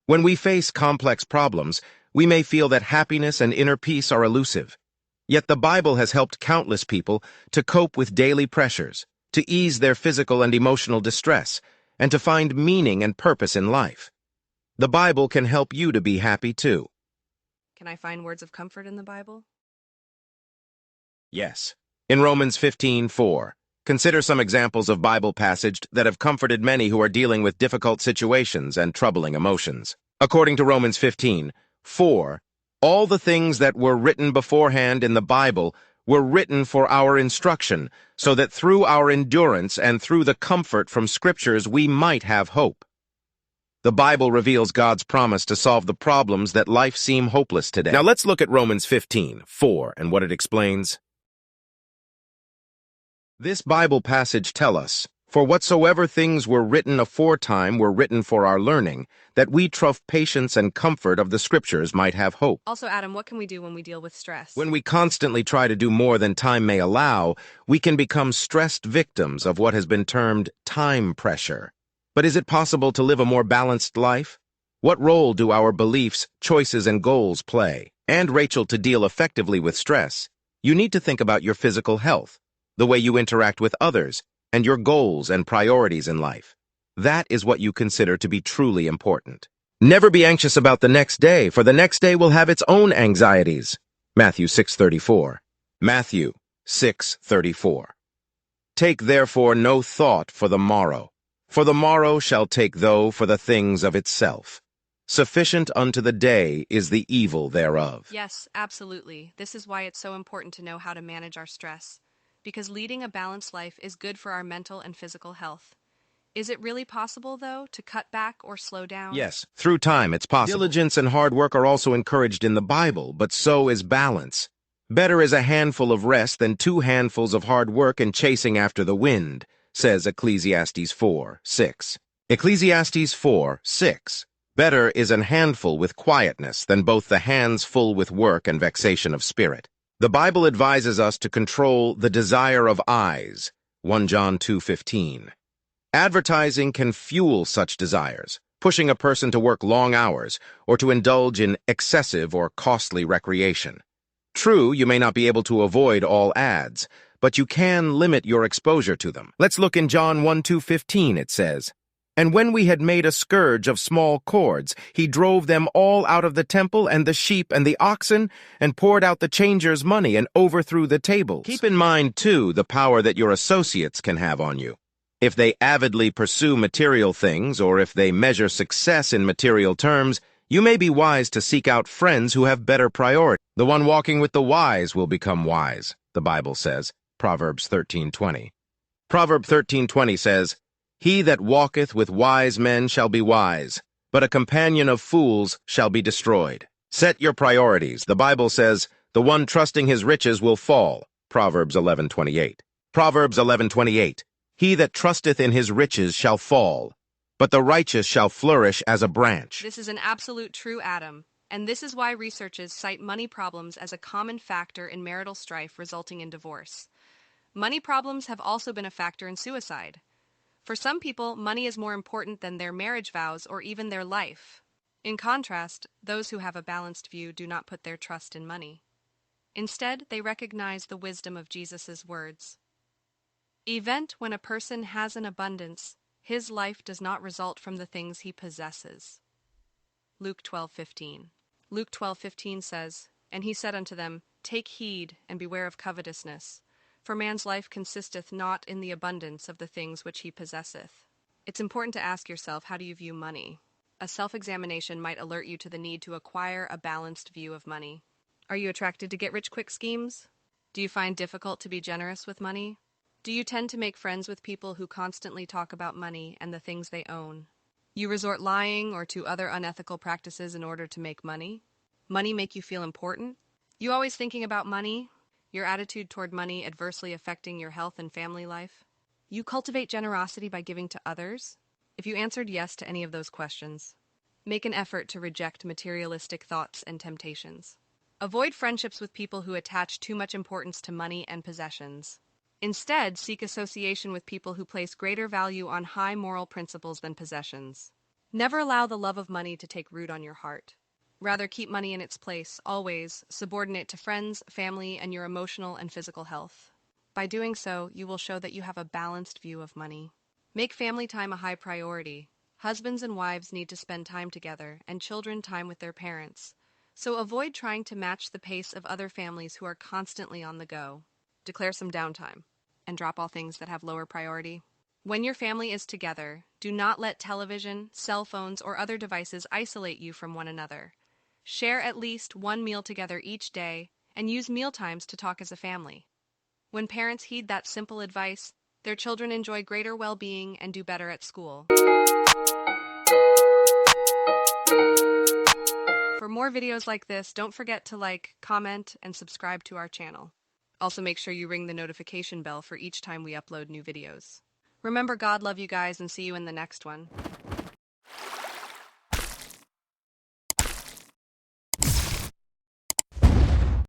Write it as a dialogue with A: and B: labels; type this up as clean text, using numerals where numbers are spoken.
A: When we face complex problems, we may feel that happiness and inner peace are elusive. Yet the Bible has helped countless people to cope with daily pressures, to ease their physical and emotional distress, and to find meaning and purpose in life. The Bible can help you to be happy too.
B: Can I find words of comfort in the Bible?
A: Yes. In Romans 15:4, consider some examples of Bible passages that have comforted many who are dealing with difficult situations and troubling emotions. According to Romans 15:4, all the things that were written beforehand in the Bible were written for our instruction, so that through our endurance and through the comfort from Scriptures we might have hope. The Bible reveals God's promise to solve the problems that life seem hopeless today. Now let's look at Romans 15:4 and what it explains. This Bible passage tells us, "For whatsoever things were written aforetime were written for our learning, that we through patience and comfort of the Scriptures might have hope."
B: Also, Adam, what can we do when we deal with stress?
A: When we constantly try to do more than time may allow, we can become stressed victims of what has been termed time pressure. But is it possible to live a more balanced life? What role do our beliefs, choices, and goals play? And Rachel, to deal effectively with stress, you need to think about your physical health, the way you interact with others, and your goals and priorities in life. That is what you consider to be truly important. Never be anxious about the next day, for the next day will have its own anxieties. Matthew 6:34. Matthew 6:34. Take therefore no thought for the morrow, for the morrow shall take though for the things of itself. Sufficient unto the day is the evil thereof.
B: Yes, absolutely. This is why it's so important to know how to manage our stress, because leading a balanced life is good for our mental and physical health. Is it really possible, though, to cut back or slow down?
A: Yes, through time it's possible. Diligence and hard work are also encouraged in the Bible, but so is balance. Better is a handful of rest than 2 handfuls of hard work and chasing after the wind, says Ecclesiastes 4:6. Ecclesiastes 4:6. Better is an handful with quietness than both the hands full with work and vexation of spirit. The Bible advises us to control the desire of eyes, 1 John 2:15. Advertising can fuel such desires, pushing a person to work long hours or to indulge in excessive or costly recreation. True, you may not be able to avoid all ads, but you can limit your exposure to them. Let's look in John 1:2-15, it says, "And when we had made a scourge of small cords, he drove them all out of the temple and the sheep and the oxen, and poured out the changers' money and overthrew the tables." Keep in mind, too, the power that your associates can have on you. If they avidly pursue material things, or if they measure success in material terms, you may be wise to seek out friends who have better priorities. The one walking with the wise will become wise, the Bible says, Proverbs 13:20. Proverb 13:20 says, "He that walketh with wise men shall be wise, but a companion of fools shall be destroyed." Set your priorities. The Bible says, "The one trusting his riches will fall," Proverbs 11:28. Proverbs 11:28. "He that trusteth in his riches shall fall, but the righteous shall flourish as a branch."
B: This is an absolute true, Adam, and this is why researchers cite money problems as a common factor in marital strife resulting in divorce. Money problems have also been a factor in suicide. For some people, money is more important than their marriage vows or even their life. In contrast, those who have a balanced view do not put their trust in money. Instead, they recognize the wisdom of Jesus' words. Event when a person has an abundance, his life does not result from the things he possesses. Luke 12:15. Luke 12:15 says, "And he said unto them, Take heed, and beware of covetousness, for man's life consisteth not in the abundance of the things which he possesseth." It's important to ask yourself, how do you view money? A self-examination might alert you to the need to acquire a balanced view of money. Are you attracted to get-rich-quick schemes? Do you find difficult to be generous with money? Do you tend to make friends with people who constantly talk about money and the things they own? You resort lying or to other unethical practices in order to make money? Money make you feel important? You always thinking about money? Your attitude toward money adversely affecting your health and family life? You cultivate generosity by giving to others? If you answered yes to any of those questions, make an effort to reject materialistic thoughts and temptations. Avoid friendships with people who attach too much importance to money and possessions. Instead, seek association with people who place greater value on high moral principles than possessions. Never allow the love of money to take root on your heart. Rather, keep money in its place, always, subordinate to friends, family, and your emotional and physical health. By doing so, you will show that you have a balanced view of money. Make family time a high priority. Husbands and wives need to spend time together, and children time with their parents. So avoid trying to match the pace of other families who are constantly on the go. Declare some downtime, and drop all things that have lower priority. When your family is together, do not let television, cell phones, or other devices isolate you from one another. Share at least one meal together each day, and use mealtimes to talk as a family. When parents heed that simple advice, their children enjoy greater well-being and do better at school. For more videos like this, don't forget to like, comment, and subscribe to our channel. Also, make sure you ring the notification bell for each time we upload new videos. Remember, God love you guys, and see you in the next one.